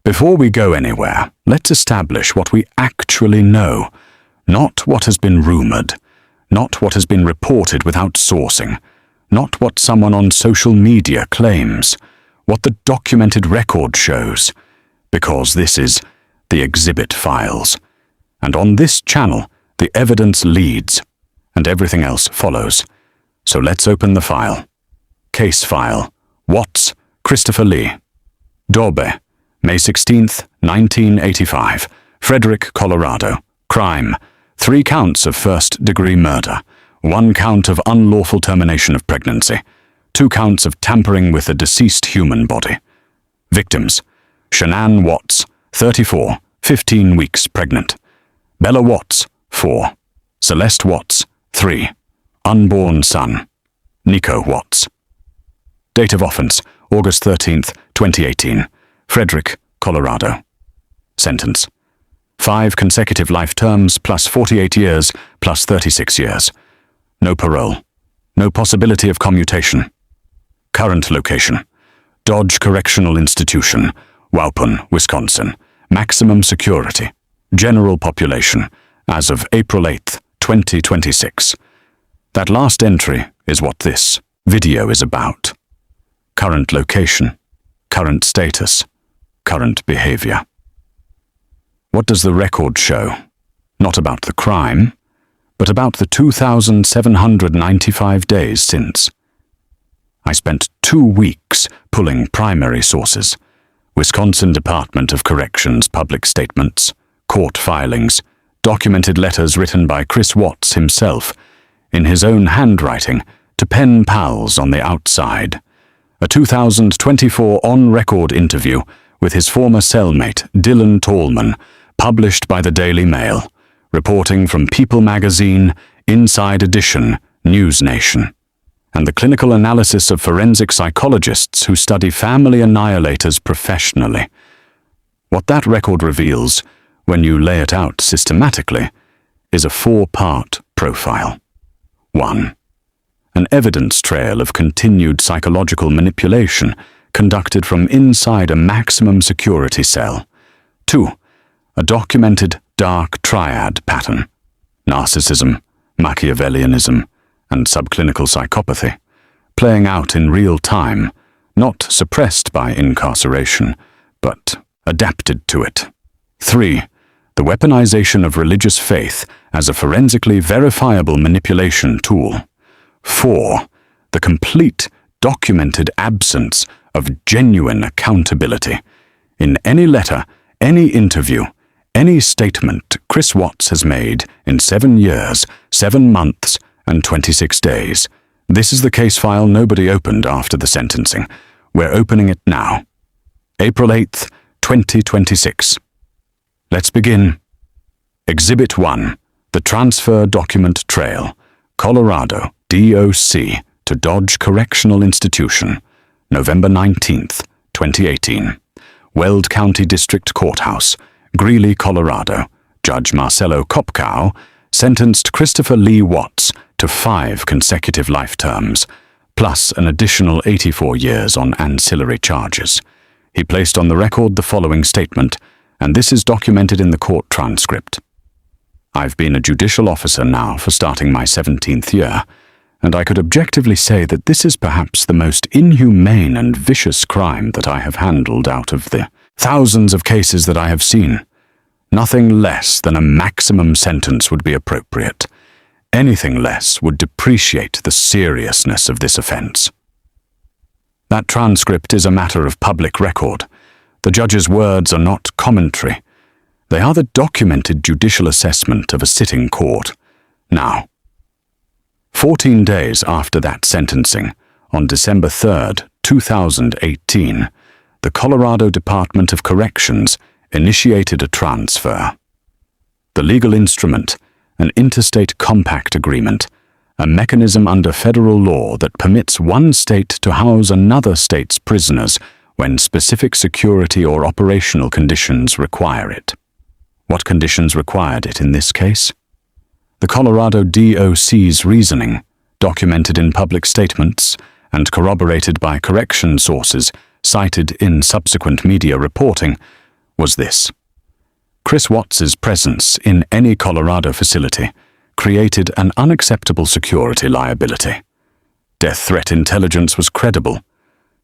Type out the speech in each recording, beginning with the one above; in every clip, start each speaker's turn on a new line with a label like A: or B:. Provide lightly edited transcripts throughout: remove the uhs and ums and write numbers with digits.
A: Before we go anywhere, let's establish what we actually know, not what has been rumored, not what has been reported without sourcing, not what someone on social media claims, what the documented record shows, because this is the exhibit files. And on this channel, the evidence leads, and everything else follows. So let's open the file. Case file. Watts, Christopher Lee. Daube, May 16th, 1985. Frederick, Colorado. Crime: 3 counts of first-degree murder, 1 count of unlawful termination of pregnancy, 2 counts of tampering with a deceased human body. Victims: Shanann Watts, 34, 15 weeks pregnant. Bella Watts, 4. Celeste Watts, 3. Unborn son. Nico Watts. Date of offense: August 13th, 2018. Frederick, Colorado. Sentence: 5 consecutive life terms plus 48 years plus 36 years. No parole. No possibility of commutation. Current location: Dodge Correctional Institution, Waupun, Wisconsin. Maximum security. General population, as of April 8th, 2026. That last entry is what this video is about. Current location, current status, current behavior. What does the record show? Not about the crime, but about the 2,795 days since. I spent 2 weeks pulling primary sources: Wisconsin Department of Corrections public statements, court filings, documented letters written by Chris Watts himself, in his own handwriting, to pen pals on the outside. A 2024 on-record interview with his former cellmate, Dylan Tallman, published by the Daily Mail, reporting from People magazine, Inside Edition, News Nation, and the clinical analysis of forensic psychologists who study family annihilators professionally. What that record reveals, when you lay it out systematically, is a 4-part profile. 1. An evidence trail of continued psychological manipulation conducted from inside a maximum security cell. 2. A documented dark triad pattern: narcissism, Machiavellianism, and subclinical psychopathy, playing out in real time, not suppressed by incarceration, but adapted to it. 3. The weaponization of religious faith as a forensically verifiable manipulation tool. 4. The complete, documented absence of genuine accountability. In any letter, any interview, any statement Chris Watts has made in 7 years, 7 months, and 26 days. This is the case file nobody opened after the sentencing. We're opening it now. April 8th, 2026. Let's begin. Exhibit 1. The Transfer Document Trail. Colorado, DOC to Dodge Correctional Institution. November 19th, 2018. Weld County District Courthouse, Greeley, Colorado. Judge Marcelo Kopkow sentenced Christopher Lee Watts to 5 consecutive life terms, plus an additional 84 years on ancillary charges. He placed on the record the following statement, and this is documented in the court transcript. I've been a judicial officer now for starting my 17th year, and I could objectively say that this is perhaps the most inhumane and vicious crime that I have handled out of the thousands of cases that I have seen. Nothing less than a maximum sentence would be appropriate. Anything less would depreciate the seriousness of this offense. That transcript is a matter of public record. The judge's words are not commentary. They are the documented judicial assessment of a sitting court. Now, 14 days after that sentencing, on December 3rd, 2018, the Colorado Department of Corrections initiated a transfer. The legal instrument, an interstate compact agreement, a mechanism under federal law that permits one state to house another state's prisoners when specific security or operational conditions require it. What conditions required it in this case? The Colorado DOC's reasoning, documented in public statements and corroborated by correction sources cited in subsequent media reporting, was this. Chris Watts's presence in any Colorado facility created an unacceptable security liability. Death threat intelligence was credible.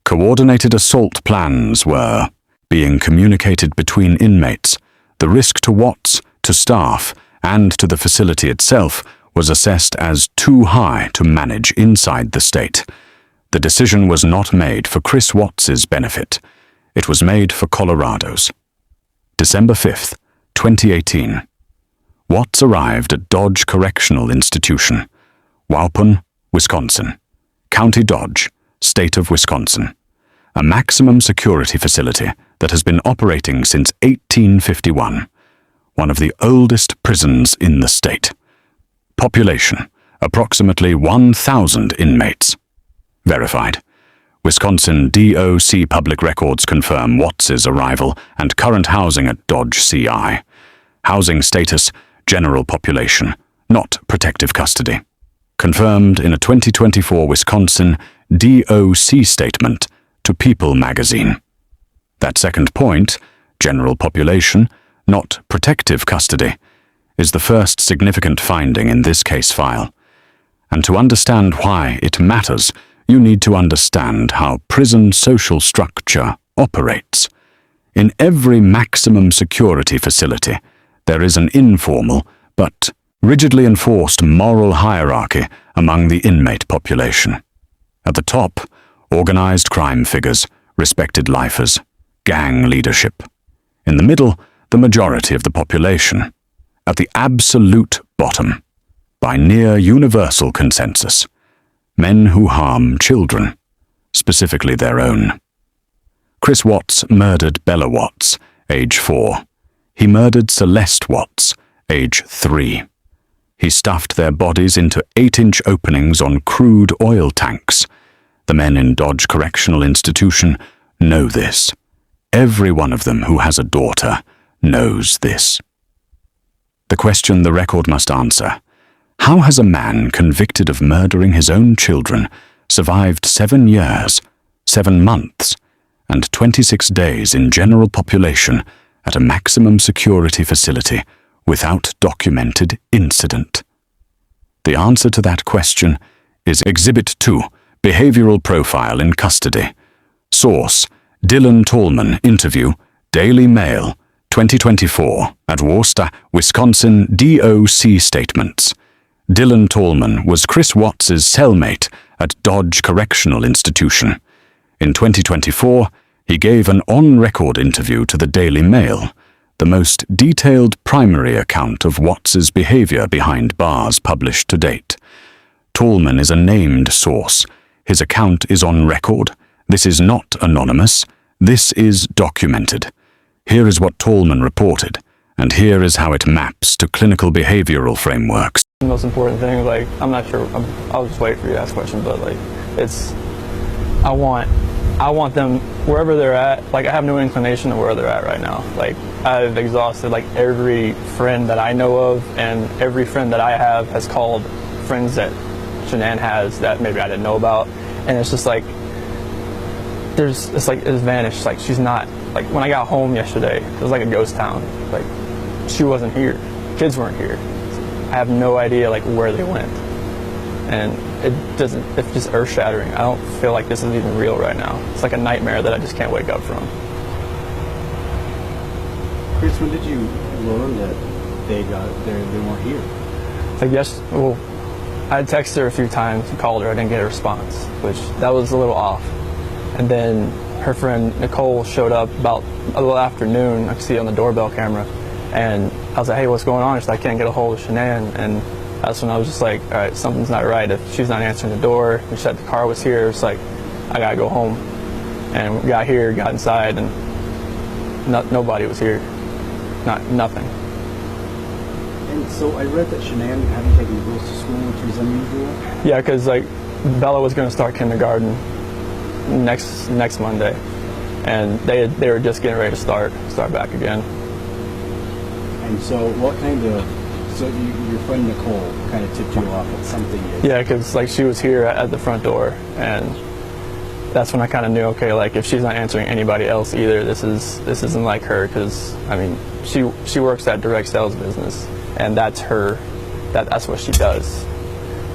A: Coordinated assault plans were being communicated between inmates. The risk to Watts, to staff, and to the facility itself was assessed as too high to manage inside the state. The decision was not made for Chris Watts's benefit. It was made for Colorado's. December 5th, 2018. Watts arrived at Dodge Correctional Institution, Waupun, Wisconsin, County Dodge, State of Wisconsin, a maximum security facility that has been operating since 1851, one of the oldest prisons in the state. Population, approximately 1,000 inmates. Verified. Wisconsin DOC public records confirm Watts's arrival and current housing at Dodge CI. Housing status, general population, not protective custody. Confirmed in a 2024 Wisconsin DOC statement to People magazine. That second point, general population, not protective custody, is the first significant finding in this case file. And to understand why it matters, you need to understand how prison social structure operates. In every maximum security facility, there is an informal but rigidly enforced moral hierarchy among the inmate population. At the top, organized crime figures, respected lifers, gang leadership. In the middle, the majority of the population. At the absolute bottom, by near universal consensus, men who harm children, specifically their own. Chris Watts murdered Bella Watts, age 4. He murdered Celeste Watts, age 3. He stuffed their bodies into 8-inch openings on crude oil tanks. The men in Dodge Correctional Institution know this. Every one of them who has a daughter knows this. The question the record must answer: how has a man convicted of murdering his own children survived 7 years, 7 months, and 26 days in general population at a maximum security facility without documented incident? The answer to that question is Exhibit 2, Behavioral Profile in Custody. Source: Dylan Tallman, interview, Daily Mail, 2024, at Worcester, Wisconsin, DOC statements. Dylan Tallman was Chris Watts's cellmate at Dodge Correctional Institution. In 2024, he gave an on-record interview to the Daily Mail, the most detailed primary account of Watts's behavior behind bars published to date. Tallman is a named source. His account is on record. This is not anonymous. This is documented. Here is what Tallman reported, and here is how it maps to clinical behavioral frameworks.
B: The most important thing, like, I'm not sure, I'll just wait for you to ask a question, but like, it's, I want them, wherever they're at, like, I have no inclination of where they're at right now. Like, I've exhausted, like, every friend that I know of, and every friend that I have has called friends that Shanann has that maybe I didn't know about, and it's just like, it's vanished. Like, she's not, like, when I got home yesterday, it was like a ghost town. Like, she wasn't here. Kids weren't here. I have no idea, like, where they went. And it's just earth-shattering. I don't feel like this is even real right now. It's like a nightmare that I just can't wake up from.
C: Chris, when did you learn that they weren't here?
B: Like, well, I had texted her a few times and called her. I didn't get a response, which that was a little off. And then her friend Nicole showed up about a little afternoon. I could see it on the doorbell camera. And I was like, hey, what's going on? She's like, I can't get a hold of Shanann. And that's when I was just like, all right, something's not right. If she's not answering the door, and she said the car was here, it's like, I gotta go home. And we got here, got inside, and nobody was here. Nothing.
C: And so I read that Shanann hadn't taken the girls to school, which was unusual.
B: Yeah, because like Bella was going to start kindergarten next Monday, and they were just getting ready to start back again.
C: And so what kind of, so your friend Nicole kind of tipped you off at something?
B: Yeah, because like she was here at the front door, and that's when I kind of knew, okay, like if she's not answering anybody else either, this isn't like her, because I mean she works that direct sales business, and that's what she does.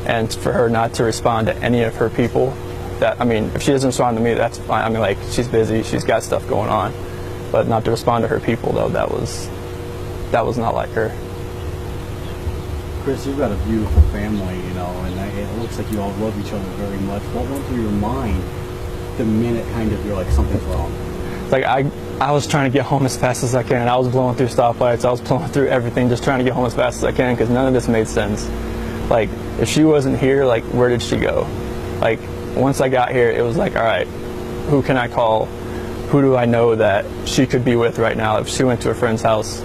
B: And for her not to respond to any of her people, I mean, if she doesn't respond to me, that's fine. I mean, like, she's busy, she's got stuff going on, but not to respond to her people, though, that was not like her.
C: Chris, you've got a beautiful family, you know, and it looks like you all love each other very much. What went through your mind the minute kind of you're like, something's wrong?
B: Like, I was trying to get home as fast as I can. I was blowing through stoplights. I was blowing through everything, just trying to get home as fast as I can, because none of this made sense. Like, if she wasn't here, like, where did she go? Like, once I got here, it was like, all right, who can I call? Who do I know that she could be with right now? If she went to a friend's house,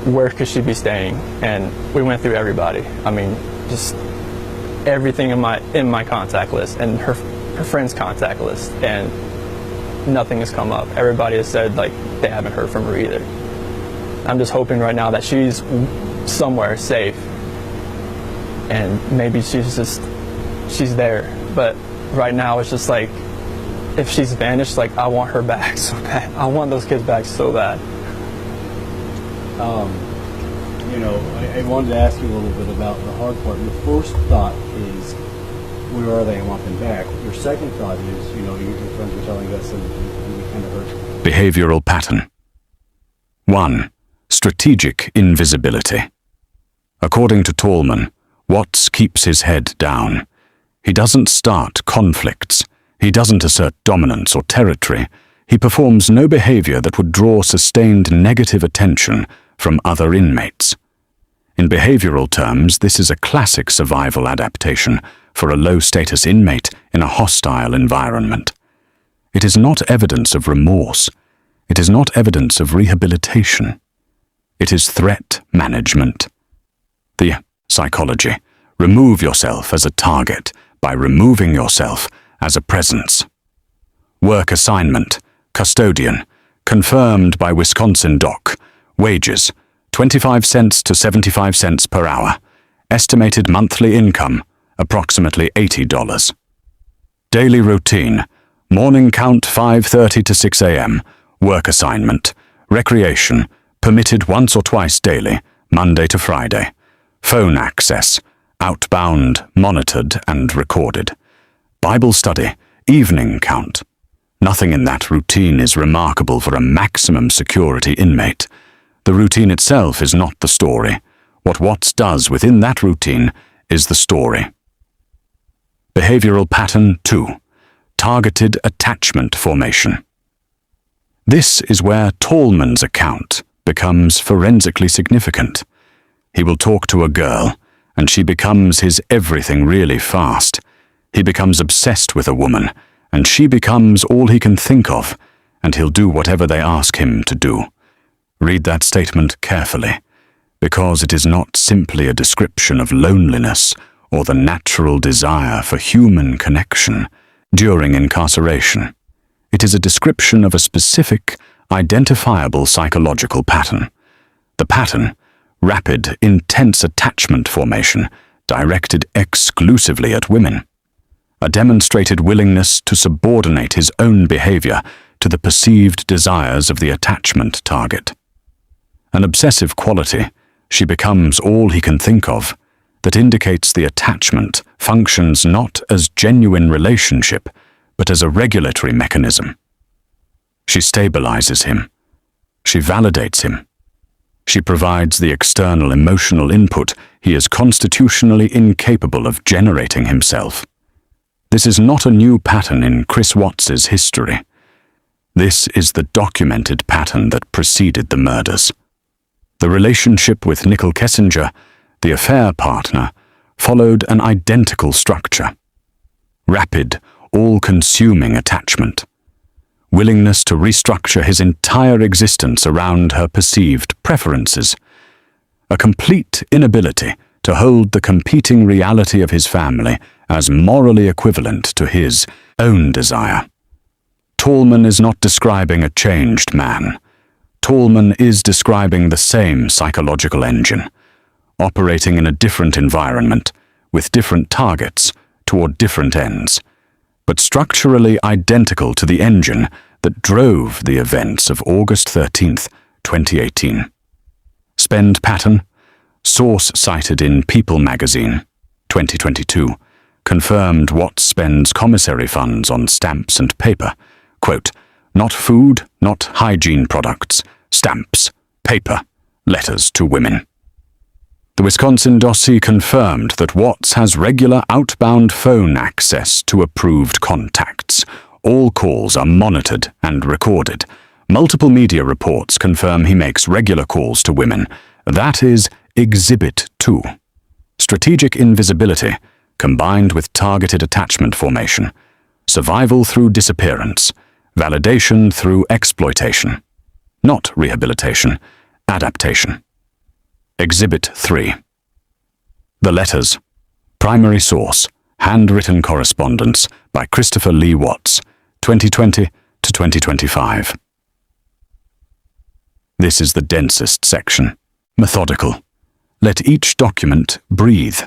B: where could she be staying? And we went through everybody. I mean, just everything in my contact list and her friend's contact list, and nothing has come up. Everybody has said, like, they haven't heard from her either. I'm just hoping right now that she's somewhere safe, and maybe she's there. But right now it's just like, if she's vanished, like, I want her back so bad. I want those kids back so bad.
C: You know, I wanted to ask you a little bit about the hard part. Your first thought is, where are they? I want them back. Your second thought is, you know, your friends were telling us, and we kind of heard.
A: Behavioral pattern. 1. Strategic invisibility. According to Tallman, Watts keeps his head down. He doesn't start conflicts. He doesn't assert dominance or territory. He performs no behavior that would draw sustained negative attention from other inmates. In behavioral terms, this is a classic survival adaptation for a low-status inmate in a hostile environment. It is not evidence of remorse. It is not evidence of rehabilitation. It is threat management. The psychology. Remove yourself as a target by removing yourself as a presence. Work assignment. Custodian. Confirmed by Wisconsin Doc. Wages, 25 cents to 75 cents per hour. Estimated monthly income, approximately $80. Daily routine, morning count 5:30 to 6 a.m. Work assignment, recreation, permitted once or twice daily, Monday to Friday. Phone access, outbound, monitored and recorded. Bible study, evening count. Nothing in that routine is remarkable for a maximum security inmate. The routine itself is not the story. What Watts does within that routine is the story. Behavioral pattern 2. Targeted attachment formation. This is where Tallman's account becomes forensically significant. He will talk to a girl, and she becomes his everything really fast. He becomes obsessed with a woman, and she becomes all he can think of, and he'll do whatever they ask him to do. Read that statement carefully, because it is not simply a description of loneliness or the natural desire for human connection during incarceration. It is a description of a specific, identifiable psychological pattern. The pattern, rapid, intense attachment formation, directed exclusively at women. A demonstrated willingness to subordinate his own behavior to the perceived desires of the attachment target. An obsessive quality, she becomes all he can think of, that indicates the attachment functions not as genuine relationship, but as a regulatory mechanism. She stabilizes him. She validates him. She provides the external emotional input he is constitutionally incapable of generating himself. This is not a new pattern in Chris Watts's history. This is the documented pattern that preceded the murders. The relationship with Nicole Kessinger, the affair partner, followed an identical structure. Rapid, all-consuming attachment. Willingness to restructure his entire existence around her perceived preferences. A complete inability to hold the competing reality of his family as morally equivalent to his own desire. Tallman is not describing a changed man. Tallman is describing the same psychological engine, operating in a different environment, with different targets, toward different ends. but structurally identical to the engine that drove the events of August 13th, 2018. Spend pattern, source cited in People magazine, 2022, confirmed Watts spends commissary funds on stamps and paper. Quote, not food, not hygiene products, stamps, paper, letters to women. The Wisconsin dossier confirmed that Watts has regular outbound phone access to approved contacts. All calls are monitored and recorded. Multiple media reports confirm he makes regular calls to women. That is Exhibit 2. Strategic invisibility, combined with targeted attachment formation. Survival through disappearance. Validation through exploitation. Not rehabilitation, adaptation. Exhibit 3. The letters. Primary source. Handwritten correspondence by Christopher Lee Watts, 2020 to 2025. This is the densest section. Methodical. Let each document breathe.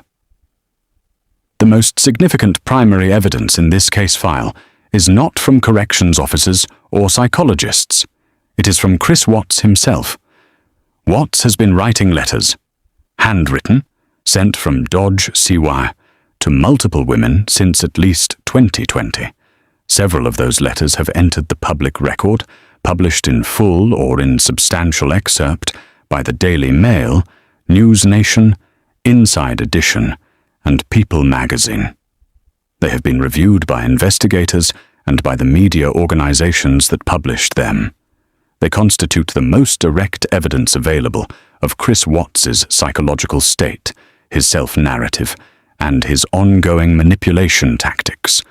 A: The most significant primary evidence in this case file is not from corrections officers or psychologists. It is from Chris Watts himself. Watts has been writing letters, handwritten, sent from Dodge, CY, to multiple women since at least 2020. Several of those letters have entered the public record, published in full or in substantial excerpt by the Daily Mail, News Nation, Inside Edition, and People magazine. They have been reviewed by investigators and by the media organizations that published them. They constitute the most direct evidence available of Chris Watts's psychological state, his self-narrative, and his ongoing manipulation tactics.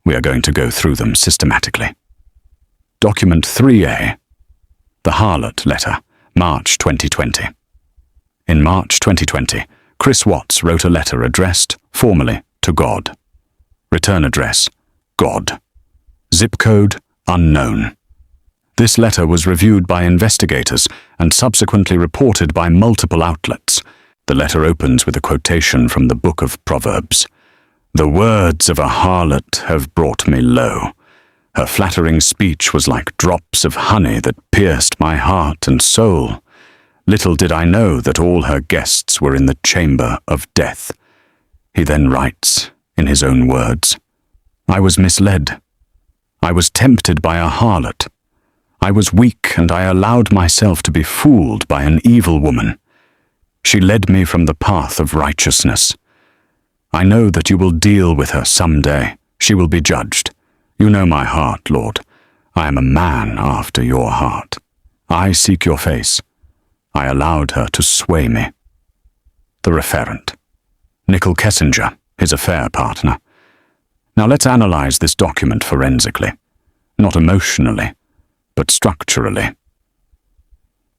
A: We are going to go through them systematically. Document 3A. The Harlot Letter, March 2020. In March 2020, Chris Watts wrote a letter addressed, formally, to God. Return address, God. Zip code, unknown. This letter was reviewed by investigators and subsequently reported by multiple outlets. The letter opens with a quotation from the Book of Proverbs. The words of a harlot have brought me low. Her flattering speech was like drops of honey that pierced my heart and soul. Little did I know that all her guests were in the chamber of death. He then writes, in his own words, I was misled. I was tempted by a harlot. I was weak, and I allowed myself to be fooled by an evil woman. She led me from the path of righteousness. I know that you will deal with her someday. She will be judged. You know my heart, Lord. I am a man after your heart. I seek your face. I allowed her to sway me. The referent. Nicole Kessinger, his affair partner. Now let's analyze this document forensically. Not emotionally, but structurally.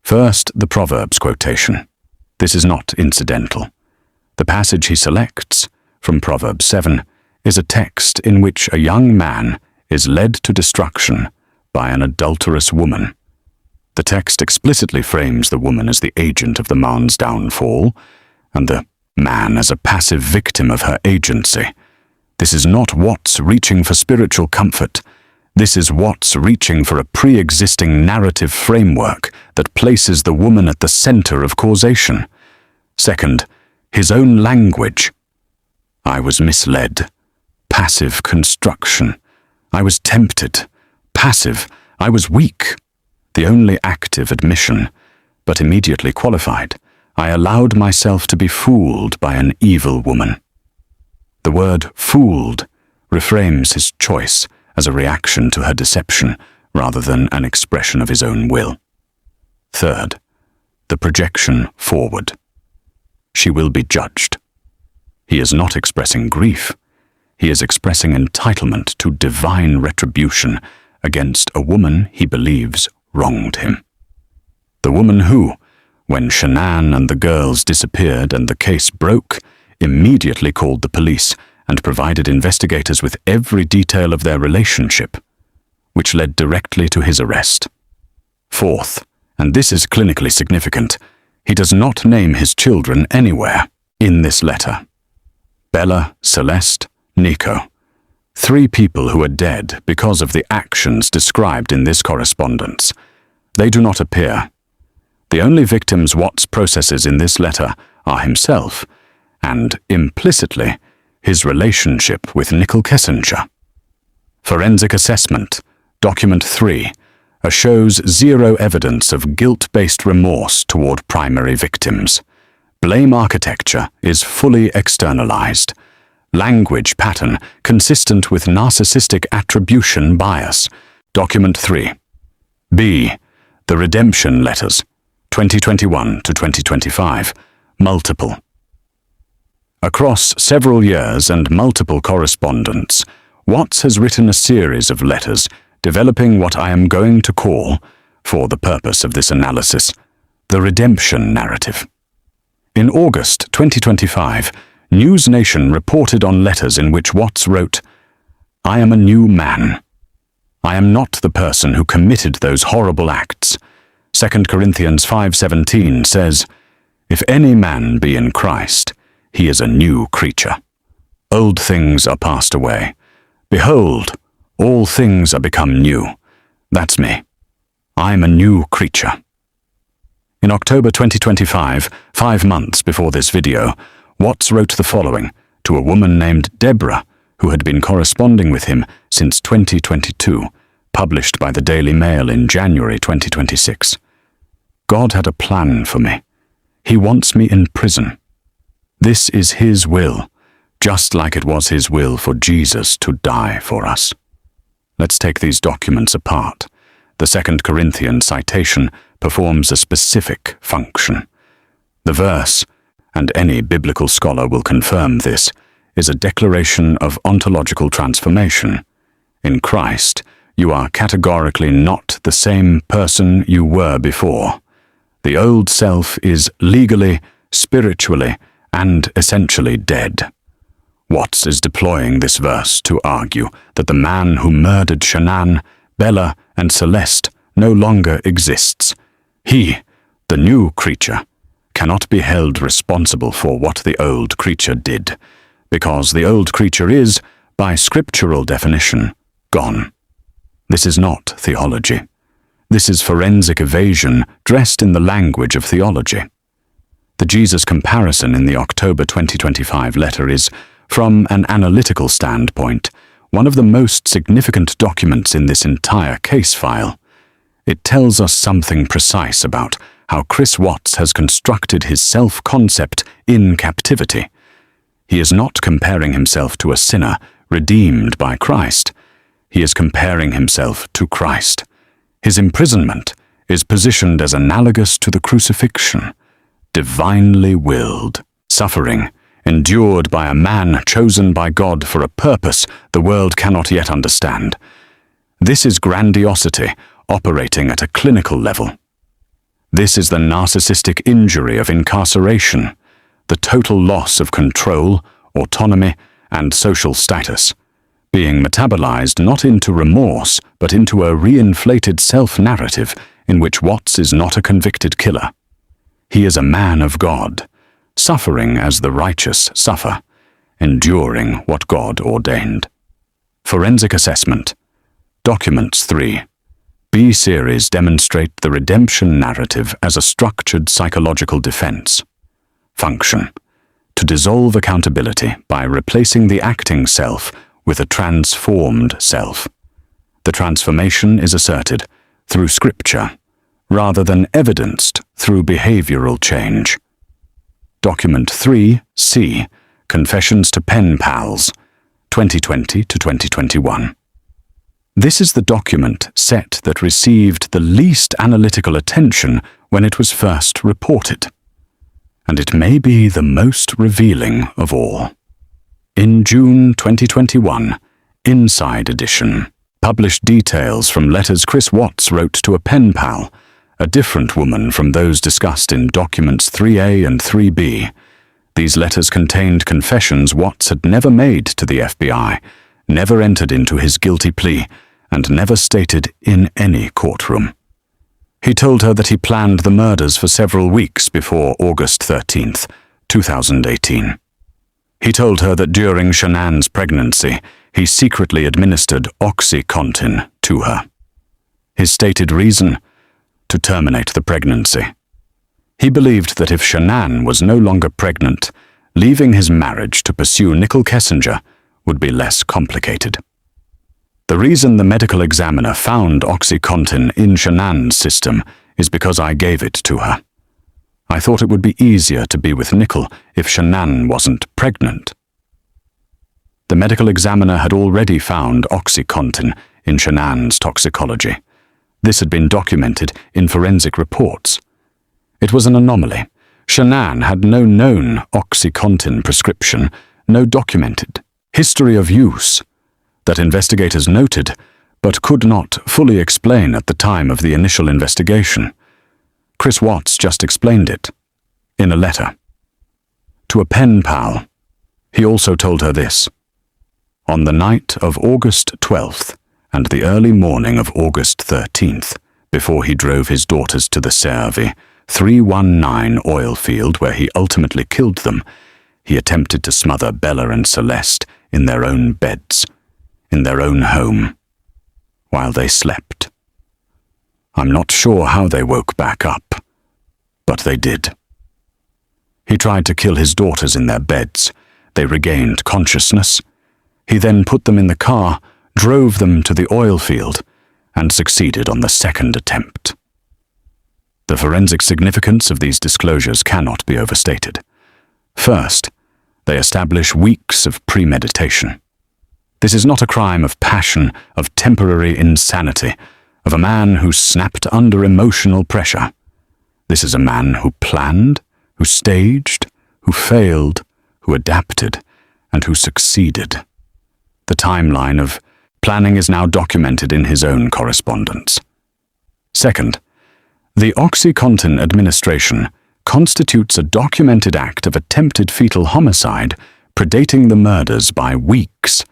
A: First, the Proverbs quotation. This is not incidental. The passage he selects, from Proverbs 7, is a text in which a young man is led to destruction by an adulterous woman. The text explicitly frames the woman as the agent of the man's downfall, and the man as a passive victim of her agency. This is not Watts reaching for spiritual comfort. This is Watts reaching for a pre-existing narrative framework that places the woman at the center of causation. Second, his own language. I was misled. Passive construction. I was tempted. Passive. I was weak. The only active admission, but immediately qualified. I allowed myself to be fooled by an evil woman. The word fooled reframes his choice as a reaction to her deception rather than an expression of his own will. Third, the projection forward. She will be judged. He is not expressing grief. He is expressing entitlement to divine retribution against a woman he believes wronged him. The woman who, when Shanann and the girls disappeared and the case broke, immediately called the police and provided investigators with every detail of their relationship, which led directly to his arrest. Fourth, and this is clinically significant, he does not name his children anywhere in this letter. Bella, Celeste, Nico. 3 people who are dead because of the actions described in this correspondence. They do not appear. The only victims Watts processes in this letter are himself, and, implicitly, his relationship with Nicole Kessinger. Forensic assessment, document 3, shows zero evidence of guilt-based remorse toward primary victims. Blame architecture is fully externalized. Language pattern consistent with narcissistic attribution bias. Document 3. B. The redemption letters, 2021 to 2025, multiple. Across several years and multiple correspondence, Watts has written a series of letters developing what I am going to call, for the purpose of this analysis, the redemption narrative. In August 2025, News Nation reported on letters in which Watts wrote, "I am a new man. I am not the person who committed those horrible acts." 2 Corinthians 5:17 says, "If any man be in Christ, he is a new creature. Old things are passed away. Behold, all things are become new." That's me. I'm a new creature. In October 2025, 5 months before this video, Watts wrote the following to a woman named Deborah, who had been corresponding with him since 2022, published by the Daily Mail in January 2026. "God had a plan for me. He wants me in prison. This is His will, just like it was His will for Jesus to die for us." Let's take these documents apart. The 2 Corinthians citation performs a specific function. The verse, and any biblical scholar will confirm this, is a declaration of ontological transformation. In Christ, you are categorically not the same person you were before. The old self is legally, spiritually, and essentially dead. Watts is deploying this verse to argue that the man who murdered Shanann, Bella, and Celeste no longer exists. He, the new creature, cannot be held responsible for what the old creature did, because the old creature is, by scriptural definition, gone. This is not theology. This is forensic evasion dressed in the language of theology. The Jesus comparison in the October 2025 letter is, from an analytical standpoint, one of the most significant documents in this entire case file. It tells us something precise about how Chris Watts has constructed his self-concept in captivity. He is not comparing himself to a sinner redeemed by Christ. He is comparing himself to Christ. His imprisonment is positioned as analogous to the crucifixion, divinely willed suffering, endured by a man chosen by God for a purpose the world cannot yet understand. This is grandiosity operating at a clinical level. This is the narcissistic injury of incarceration, the total loss of control, autonomy, and social status, being metabolized not into remorse, but into a reinflated self-narrative in which Watts is not a convicted killer. He is a man of God, suffering as the righteous suffer, enduring what God ordained. Forensic assessment. Documents 3. B-series demonstrate the redemption narrative as a structured psychological defense. Function: to dissolve accountability by replacing the acting self with a transformed self. The transformation is asserted through scripture, rather than evidenced through behavioral change. Document 3C, Confessions to Pen Pals, 2020 to 2021. This is the document set that received the least analytical attention when it was first reported, and it may be the most revealing of all. In June 2021, Inside Edition published details from letters Chris Watts wrote to a pen pal, a different woman from those discussed in documents 3A and 3B. These letters contained confessions Watts had never made to the FBI, never entered into his guilty plea, and never stated in any courtroom. He told her that he planned the murders for several weeks before August 13th, 2018. He told her that during Shanann's pregnancy, he secretly administered OxyContin to her. His stated reason? To terminate the pregnancy. He believed that if Shanann was no longer pregnant, leaving his marriage to pursue Nicole Kessinger would be less complicated. The reason the medical examiner found OxyContin in Shanann's system is because I gave it to her. I thought it would be easier to be with Nicole if Shanann wasn't pregnant. The medical examiner had already found OxyContin in Shanann's toxicology. This had been documented in forensic reports. It was an anomaly. Shanann had no known OxyContin prescription, no documented history of use that investigators noted but could not fully explain at the time of the initial investigation. Chris Watts just explained it, in a letter. To a pen pal, he also told her this. On the night of August 12th and the early morning of August 13th, before he drove his daughters to the Cervi 319 oil field where he ultimately killed them, he attempted to smother Bella and Celeste in their own beds, in their own home, while they slept. I'm not sure how they woke back up, but they did. He tried to kill his daughters in their beds. They regained consciousness. He then put them in the car, drove them to the oil field, and succeeded on the second attempt. The forensic significance of these disclosures cannot be overstated. First, they establish weeks of premeditation. This is not a crime of passion, of temporary insanity, of a man who snapped under emotional pressure. This is a man who planned, who staged, who failed, who adapted, and who succeeded. The timeline of planning is now documented in his own correspondence. Second, the OxyContin administration constitutes a documented act of attempted fetal homicide predating the murders by weeks.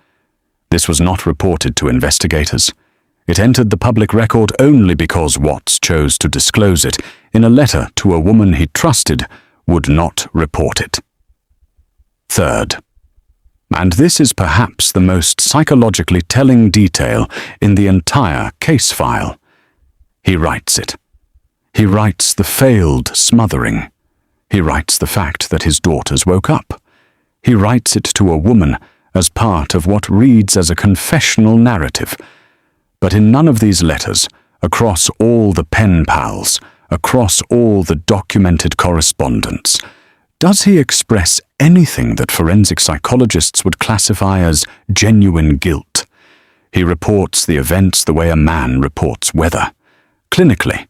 A: This was not reported to investigators. It entered the public record only because Watts chose to disclose it in a letter to a woman he trusted would not report it. Third, and this is perhaps the most psychologically telling detail in the entire case file, he writes it. He writes the failed smothering. He writes the fact that his daughters woke up. He writes it to a woman as part of what reads as a confessional narrative. But in none of these letters, across all the pen pals, across all the documented correspondence, does he express anything that forensic psychologists would classify as genuine guilt. He reports the events the way a man reports weather. Clinically,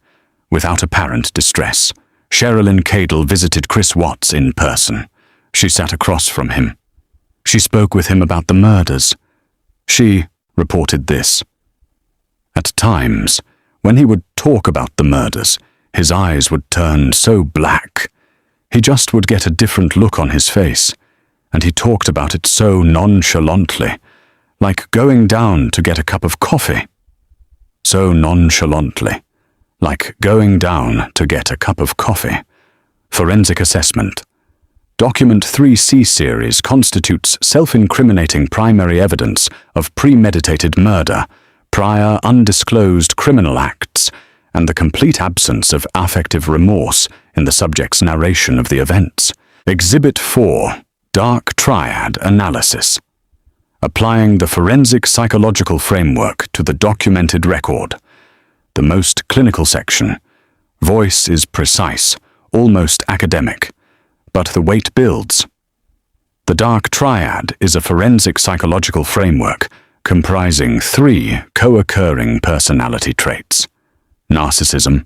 A: without apparent distress, Sherilyn Cadle visited Chris Watts in person. She sat across from him. She spoke with him about the murders. She reported this. At times, when he would talk about the murders, his eyes would turn so black. He just would get a different look on his face, and he talked about it so nonchalantly, like going down to get a cup of coffee. So nonchalantly, like going down to get a cup of coffee. Forensic assessment. Document 3C series constitutes self-incriminating primary evidence of premeditated murder, prior undisclosed criminal acts, and the complete absence of affective remorse in the subject's narration of the events. Exhibit 4, Dark Triad Analysis. Applying the forensic psychological framework to the documented record. The most clinical section. Voice is precise, almost academic, but the weight builds. The Dark Triad is a forensic psychological framework comprising 3 co-occurring personality traits: narcissism,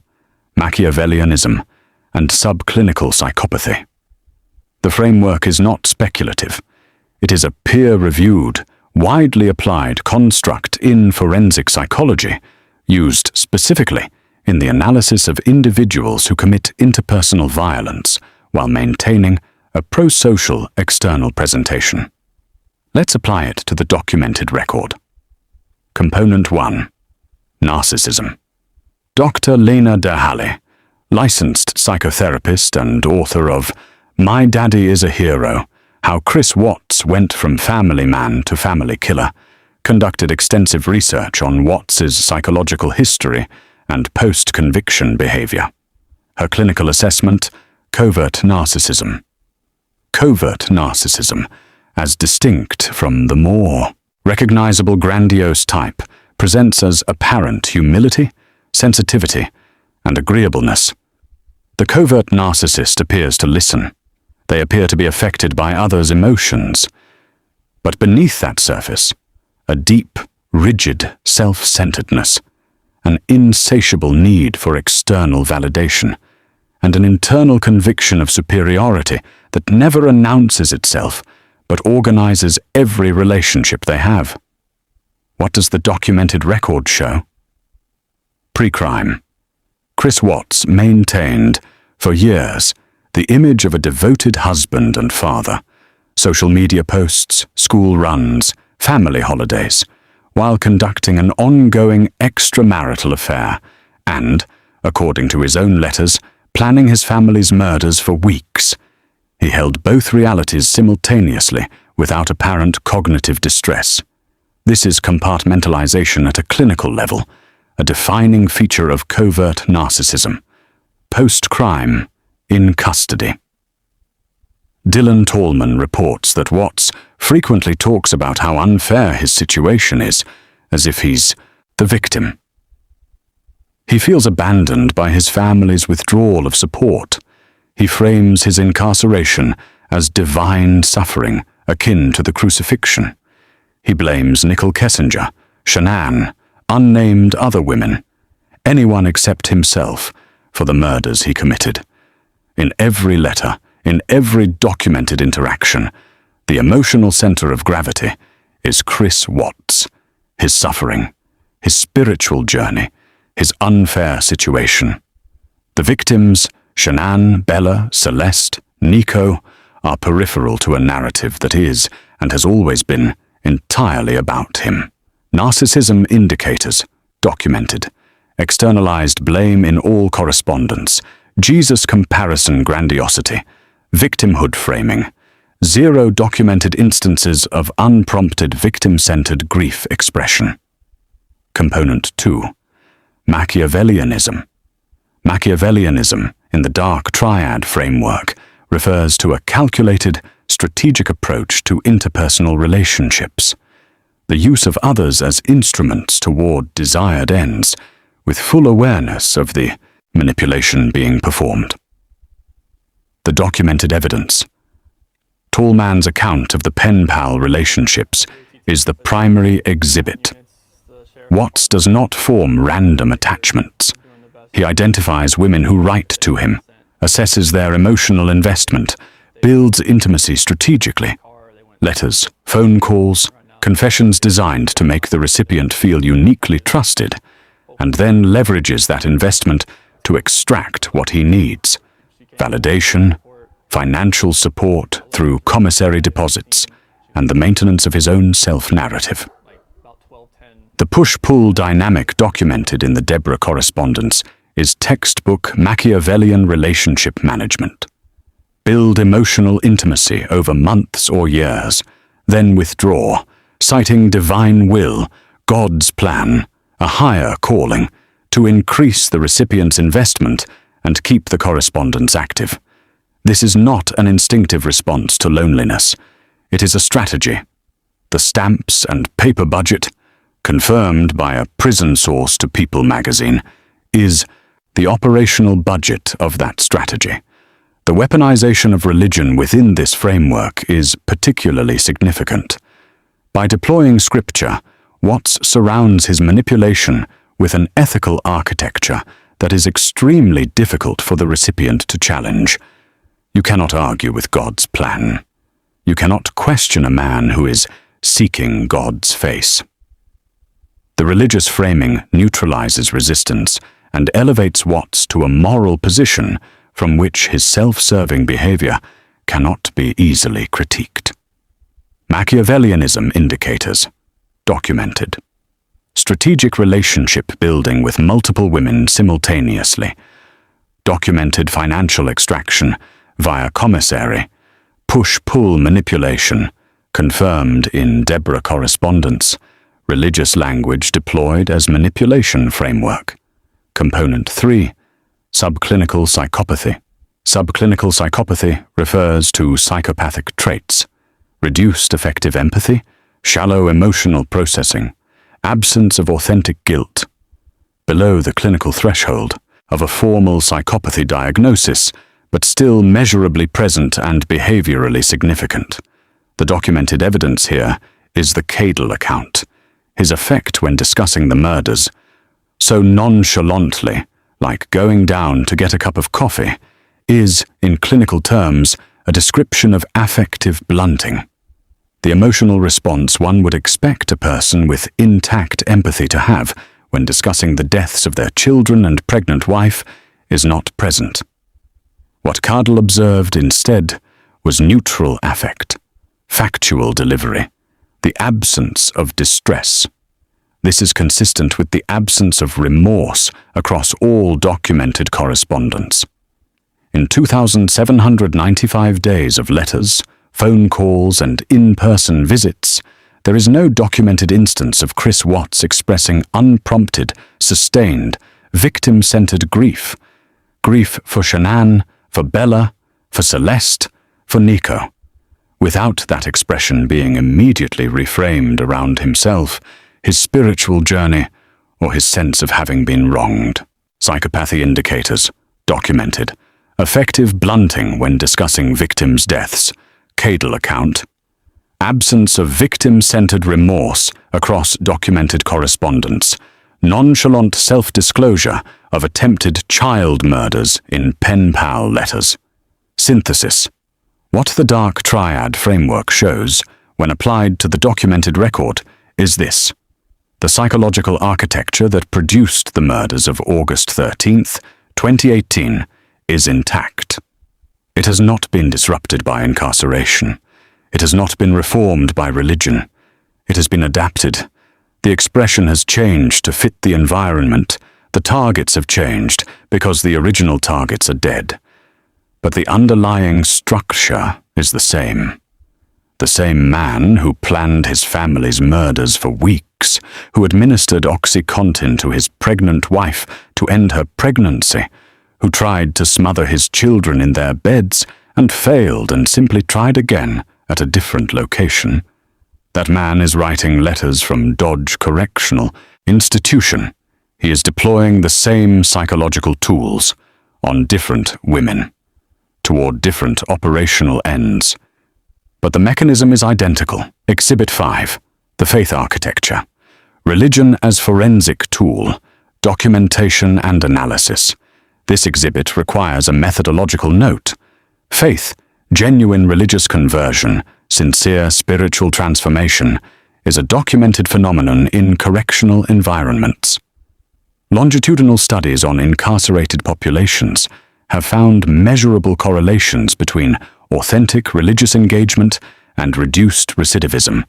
A: Machiavellianism, and subclinical psychopathy. The framework is not speculative. It is a peer-reviewed, widely applied construct in forensic psychology, used specifically in the analysis of individuals who commit interpersonal violence while maintaining a pro-social external presentation. Let's apply it to the documented record. Component 1. Narcissism. Dr. Lena Derhally, licensed psychotherapist and author of My Daddy is a Hero, How Chris Watts Went from Family Man to Family Killer, conducted extensive research on Watts's psychological history and post-conviction behavior. Her clinical assessment: covert narcissism. Covert narcissism, as distinct from the more recognizable grandiose type, presents as apparent humility, sensitivity, and agreeableness. The covert narcissist appears to listen. They appear to be affected by others' emotions. But beneath that surface, a deep, rigid self-centeredness, an insatiable need for external validation, and an internal conviction of superiority that never announces itself, but organizes every relationship they have. What does the documented record show? Pre-crime. Chris Watts maintained, for years, the image of a devoted husband and father. Social media posts, school runs, family holidays, while conducting an ongoing extramarital affair and, according to his own letters, planning his family's murders for weeks. He held both realities simultaneously without apparent cognitive distress. This is compartmentalization at a clinical level, a defining feature of covert narcissism. Post-crime, in custody. Dylan Tallman reports that Watts frequently talks about how unfair his situation is, as if he's the victim. He feels abandoned by his family's withdrawal of support. He frames his incarceration as divine suffering, akin to the crucifixion. He blames Nicole Kessinger, Shanann, unnamed other women, anyone except himself, for the murders he committed. In every letter, in every documented interaction, the emotional center of gravity is Chris Watts, his suffering, his spiritual journey, his unfair situation. The victims, Shanann, Bella, Celeste, Nico, are peripheral to a narrative that is, and has always been, entirely about him. Narcissism indicators, documented. Externalized blame in all correspondence. Jesus comparison grandiosity. Victimhood framing. Zero documented instances of unprompted victim-centered grief expression. Component 2. Machiavellianism. Machiavellianism, in the dark triad framework, refers to a calculated, strategic approach to interpersonal relationships. The use of others as instruments toward desired ends, with full awareness of the manipulation being performed. The documented evidence. Tallman's account of the pen-pal relationships is the primary exhibit. Watts does not form random attachments. He identifies women who write to him, assesses their emotional investment, builds intimacy strategically. Letters, phone calls, confessions designed to make the recipient feel uniquely trusted, and then leverages that investment to extract what he needs: validation, financial support through commissary deposits, and the maintenance of his own self-narrative. The push-pull dynamic documented in the Deborah correspondence is textbook Machiavellian relationship management. Build emotional intimacy over months or years, then withdraw, citing divine will, God's plan, a higher calling, to increase the recipient's investment and keep the correspondence active. This is not an instinctive response to loneliness. It is a strategy. The stamps and paper budget, confirmed by a prison source to People magazine, is the operational budget of that strategy. The weaponization of religion within this framework is particularly significant. By deploying scripture, Watts surrounds his manipulation with an ethical architecture that is extremely difficult for the recipient to challenge. You cannot argue with God's plan. You cannot question a man who is seeking God's face. The religious framing neutralizes resistance and elevates Watts to a moral position from which his self-serving behavior cannot be easily critiqued. Machiavellianism indicators, documented. Strategic relationship building with multiple women simultaneously. Documented financial extraction via commissary. Push-pull manipulation, confirmed in Deborah correspondence. religious language deployed as manipulation framework. Component 3, subclinical psychopathy. Subclinical psychopathy refers to psychopathic traits: reduced affective empathy, shallow emotional processing, absence of authentic guilt. Below the clinical threshold of a formal psychopathy diagnosis, but still measurably present and behaviorally significant. The documented evidence here is the Cadell account, his effect when discussing the murders, so nonchalantly, like going down to get a cup of coffee, is, in clinical terms, a description of affective blunting. The emotional response one would expect a person with intact empathy to have when discussing the deaths of their children and pregnant wife is not present. What Cadell observed instead was neutral affect, factual delivery, the absence of distress. This is consistent with the absence of remorse across all documented correspondence. In 2,795 days of letters, phone calls, and in-person visits, there is no documented instance of Chris Watts expressing unprompted, sustained, victim-centered grief. Grief for Shanann, for Bella, for Celeste, for Nico, without that expression being immediately reframed around himself, his spiritual journey, or his sense of having been wronged. Psychopathy indicators, documented. Affective blunting when discussing victims' deaths, Cadell account. Absence of victim-centered remorse across documented correspondence. Nonchalant self-disclosure of attempted child murders in pen pal letters. Synthesis. What the Dark Triad framework shows, when applied to the documented record, is this. The psychological architecture that produced the murders of August 13th, 2018, is intact. It has not been disrupted by incarceration. It has not been reformed by religion. It has been adapted. The expression has changed to fit the environment. The targets have changed because the original targets are dead. But the underlying structure is the same. The same man who planned his family's murders for weeks, who administered OxyContin to his pregnant wife to end her pregnancy, who tried to smother his children in their beds and failed and simply tried again at a different location. That man is writing letters from Dodge Correctional Institution. He is deploying the same psychological tools on different women, toward different operational ends. But the mechanism is identical. Exhibit 5, the faith architecture. Religion as forensic tool, documentation and analysis. This exhibit requires a methodological note. Faith, genuine religious conversion, sincere spiritual transformation, is a documented phenomenon in correctional environments. Longitudinal studies on incarcerated populations have found measurable correlations between authentic religious engagement and reduced recidivism,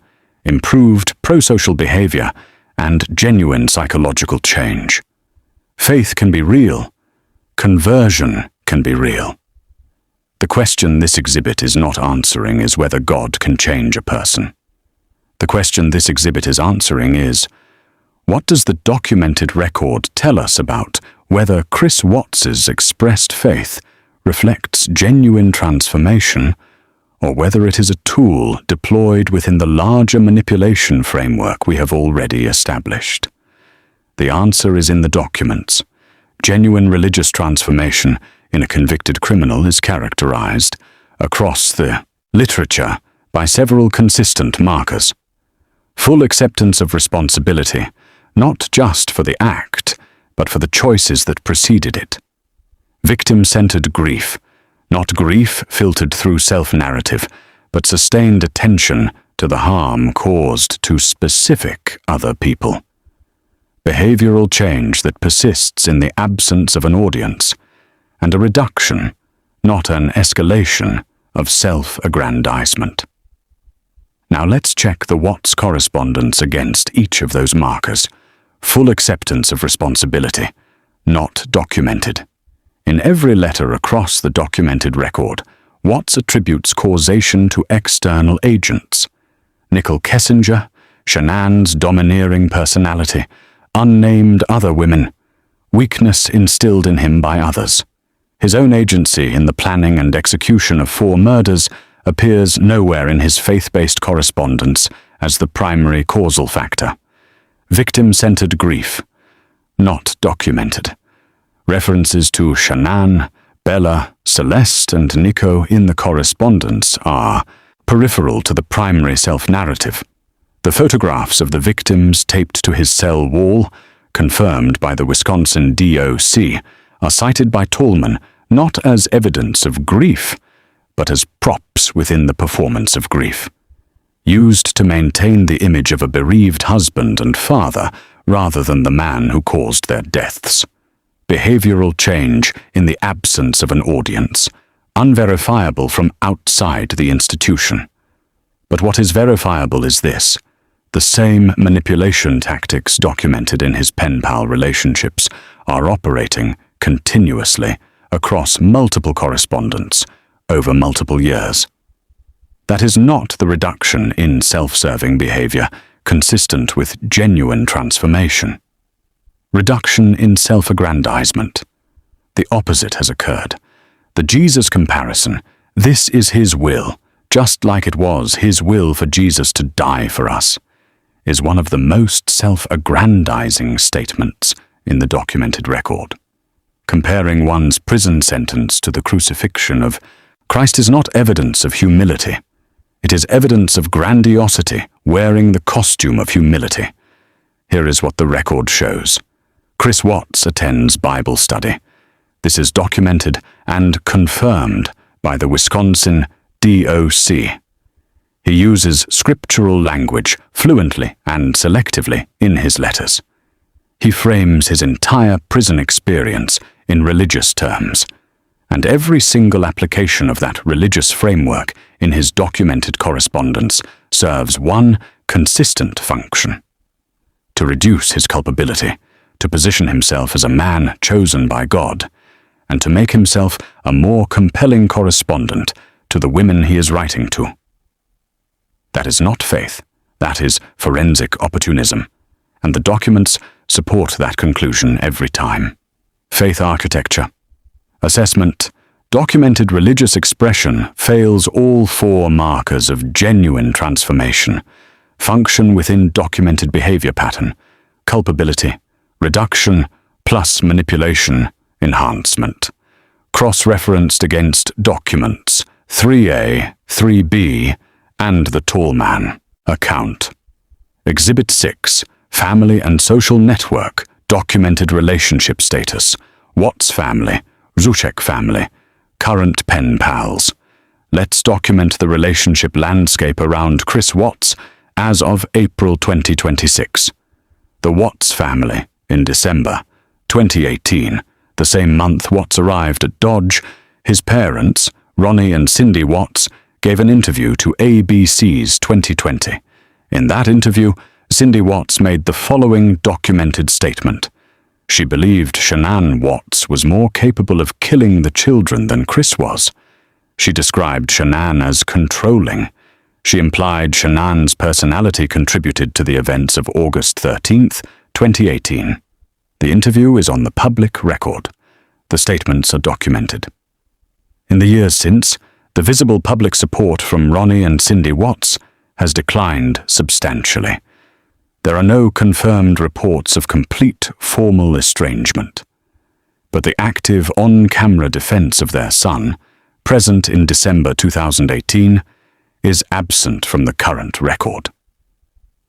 A: improved prosocial behavior, and genuine psychological change. Faith can be real. Conversion can be real. The question this exhibit is not answering is whether God can change a person. The question this exhibit is answering is, what does the documented record tell us about whether Chris Watts's expressed faith reflects genuine transformation, or whether it is a tool deployed within the larger manipulation framework we have already established? The answer is in the documents. Genuine religious transformation in a convicted criminal is characterized, across the literature, by several consistent markers. Full acceptance of responsibility, not just for the act, but for the choices that preceded it. Victim-centered grief, not grief filtered through self-narrative, but sustained attention to the harm caused to specific other people. Behavioral change that persists in the absence of an audience, and a reduction, not an escalation, of self-aggrandizement. Now let's check the Watts correspondence against each of those markers. Full acceptance of responsibility, not documented. In every letter across the documented record, Watts attributes causation to external agents. Nicole Kessinger, Shanann's domineering personality, unnamed other women, weakness instilled in him by others. His own agency in the planning and execution of 4 murders appears nowhere in his faith-based correspondence as the primary causal factor. Victim-centered grief, not documented. References to Shanann, Bella, Celeste, and Nico in the correspondence are peripheral to the primary self-narrative. The photographs of the victims taped to his cell wall, confirmed by the Wisconsin DOC, are cited by Tallman not as evidence of grief, but as props within the performance of grief, used to maintain the image of a bereaved husband and father rather than the man who caused their deaths. Behavioral change in the absence of an audience, unverifiable from outside the institution. But what is verifiable is this: the same manipulation tactics documented in his pen pal relationships are operating continuously across multiple correspondence over multiple years. That is not the reduction in self-serving behavior consistent with genuine transformation. Reduction in self-aggrandizement. The opposite has occurred. The Jesus comparison, this is his will, just like it was his will for Jesus to die for us, is one of the most self-aggrandizing statements in the documented record. Comparing one's prison sentence to the crucifixion of Christ is not evidence of humility. It is evidence of grandiosity wearing the costume of humility. Here is what the record shows. Chris Watts attends Bible study. This is documented and confirmed by the Wisconsin DOC. He uses scriptural language fluently and selectively in his letters. He frames his entire prison experience in religious terms, and every single application of that religious framework in his documented correspondence serves one consistent function: to reduce his culpability, to position himself as a man chosen by God, and to make himself a more compelling correspondent to the women he is writing to. That is not faith, that is forensic opportunism, and the documents support that conclusion every time. Faith architecture. Assessment. Documented religious expression fails all 4 markers of genuine transformation: function within documented behavior pattern, culpability, reduction plus manipulation, enhancement. Cross-referenced against documents 3A, 3B, and the Tallman account. Exhibit 6, Family and Social Network, Documented Relationship Status, Watts family, Zuchek family, current pen pals. Let's document the relationship landscape around Chris Watts as of April 2026. The Watts family, in December 2018, the same month Watts arrived at Dodge, his parents, Ronnie and Cindy Watts, gave an interview to ABC's 2020. In that interview, Cindy Watts made the following documented statement. She believed Shanann Watts was more capable of killing the children than Chris was. She described Shanann as controlling. She implied Shanann's personality contributed to the events of August 13th, 2018. The interview is on the public record. The statements are documented. In the years since, the visible public support from Ronnie and Cindy Watts has declined substantially. There are no confirmed reports of complete formal estrangement. But the active on-camera defense of their son, present in December 2018, is absent from the current record.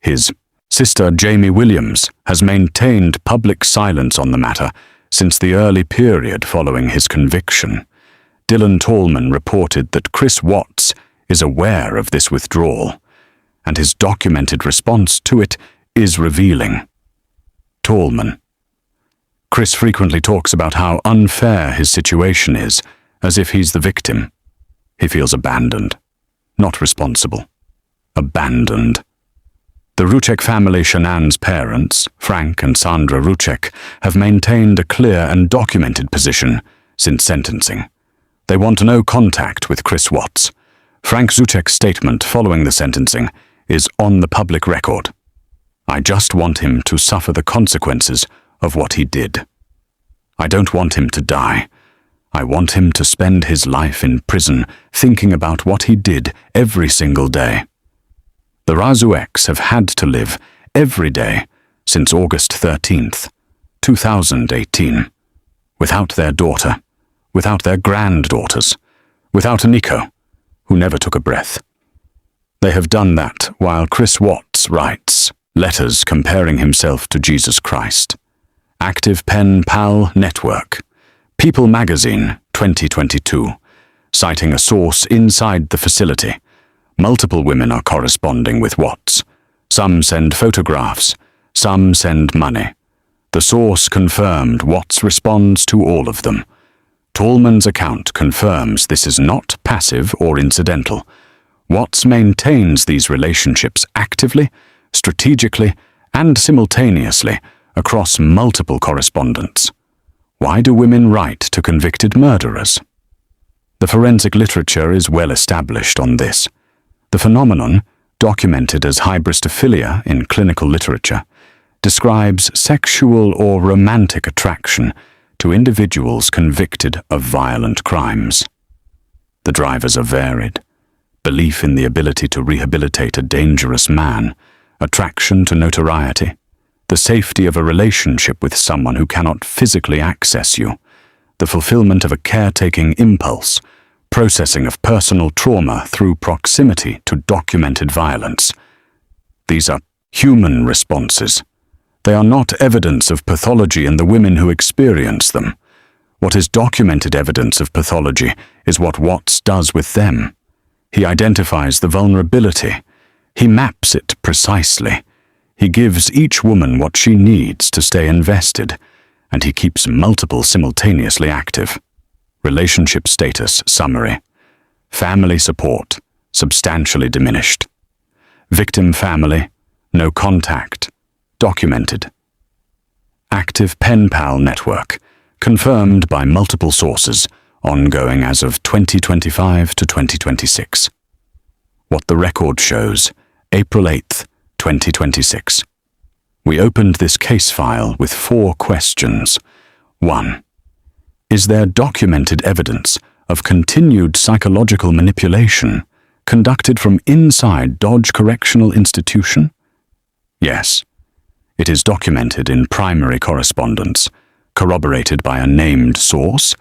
A: His sister Jamie Williams has maintained public silence on the matter since the early period following his conviction. Dylan Tallman reported that Chris Watts is aware of this withdrawal, and his documented response to it is revealing. Tallman. Chris frequently talks about how unfair his situation is, as if he's the victim. He feels abandoned, not responsible. Abandoned. The Ruchek family, Shanann's parents, Frank and Sandra Ruchek, have maintained a clear and documented position since sentencing. They want no contact with Chris Watts. Frank Zuchek's statement following the sentencing is on the public record. I just want him to suffer the consequences of what he did. I don't want him to die. I want him to spend his life in prison thinking about what he did every single day. The Razueks have had to live every day since August 13th, 2018, without their daughter, without their granddaughters, without Nico, who never took a breath. They have done that while Chris Watts writes letters comparing himself to Jesus Christ. Active Pen Pal Network, People Magazine, 2022, citing a source inside the facility. Multiple women are corresponding with Watts. Some send photographs, some send money. The source confirmed Watts responds to all of them. Tallman's account confirms this is not passive or incidental. Watts maintains these relationships actively, strategically, and simultaneously across multiple correspondents. Why do women write to convicted murderers? The forensic literature is well established on this. The phenomenon, documented as hybristophilia in clinical literature, describes sexual or romantic attraction to individuals convicted of violent crimes. The drivers are varied: belief in the ability to rehabilitate a dangerous man, attraction to notoriety, the safety of a relationship with someone who cannot physically access you, the fulfillment of a caretaking impulse, processing of personal trauma through proximity to documented violence. These are human responses. They are not evidence of pathology in the women who experience them. What is documented evidence of pathology is what Watts does with them. He identifies the vulnerability. He maps it precisely. He gives each woman what she needs to stay invested, and he keeps multiple simultaneously active. Relationship status summary. Family support, substantially diminished. Victim family, no contact, documented. Active Pen Pal Network, confirmed by multiple sources, ongoing as of 2025 to 2026. What the record shows, April 8th, 2026. We opened this case file with 4 questions. 1. Is there documented evidence of continued psychological manipulation conducted from inside Dodge Correctional Institution? Yes. It is documented in primary correspondence, corroborated by a named source,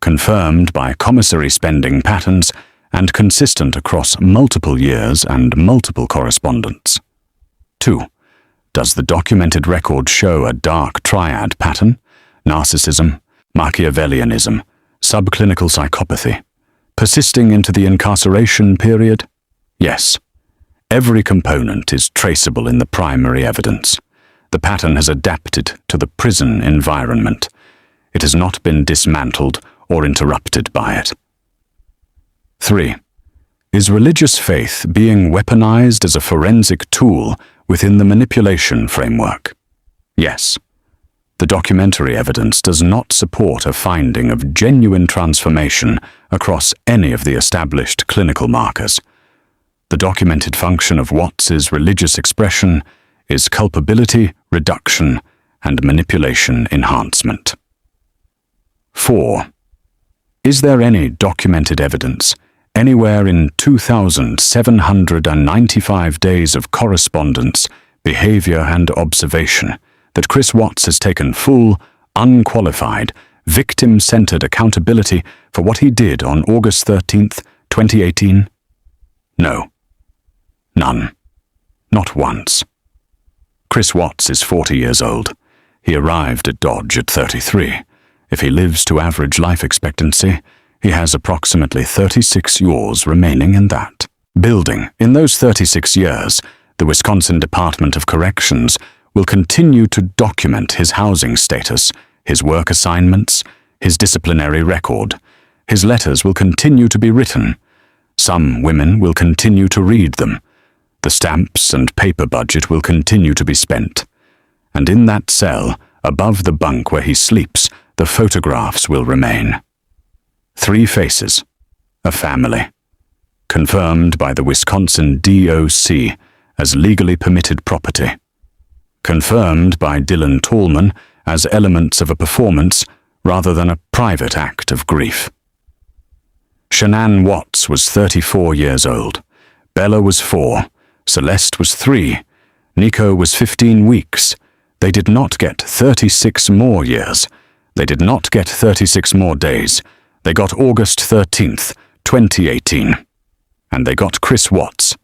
A: confirmed by commissary spending patterns, and consistent across multiple years and multiple correspondents. 2. Does the documented record show a dark triad pattern, narcissism, Machiavellianism, subclinical psychopathy, persisting into the incarceration period? Yes. Every component is traceable in the primary evidence. The pattern has adapted to the prison environment. It has not been dismantled or interrupted by it. 3. Is religious faith being weaponized as a forensic tool within the manipulation framework? Yes. The documentary evidence does not support a finding of genuine transformation across any of the established clinical markers. The documented function of Watts's religious expression is culpability reduction and manipulation enhancement. 4. Is there any documented evidence anywhere in 2,795 days of correspondence, behavior, and observation that Chris Watts has taken full, unqualified, victim-centered accountability for what he did on August 13th, 2018? No. None. Not once. Chris Watts is 40 years old. He arrived at Dodge at 33. If he lives to average life expectancy, he has approximately 36 years remaining in that building. In those 36 years, the Wisconsin Department of Corrections will continue to document his housing status, his work assignments, his disciplinary record. His letters will continue to be written. Some women will continue to read them. The stamps and paper budget will continue to be spent. And in that cell, above the bunk where he sleeps, the photographs will remain. 3 faces. A family. Confirmed by the Wisconsin DOC as legally permitted property. confirmed by Dylan Tallman as elements of a performance rather than a private act of grief. Shanann Watts was 34 years old. Bella was 4. Celeste was 3. Nico was 15 weeks. They did not get 36 more years. They did not get 36 more days. They got August 13th, 2018. And they got Chris Watts.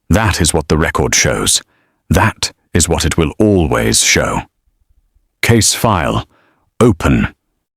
A: That is what the record shows. That is what it will always show. Case file. Open.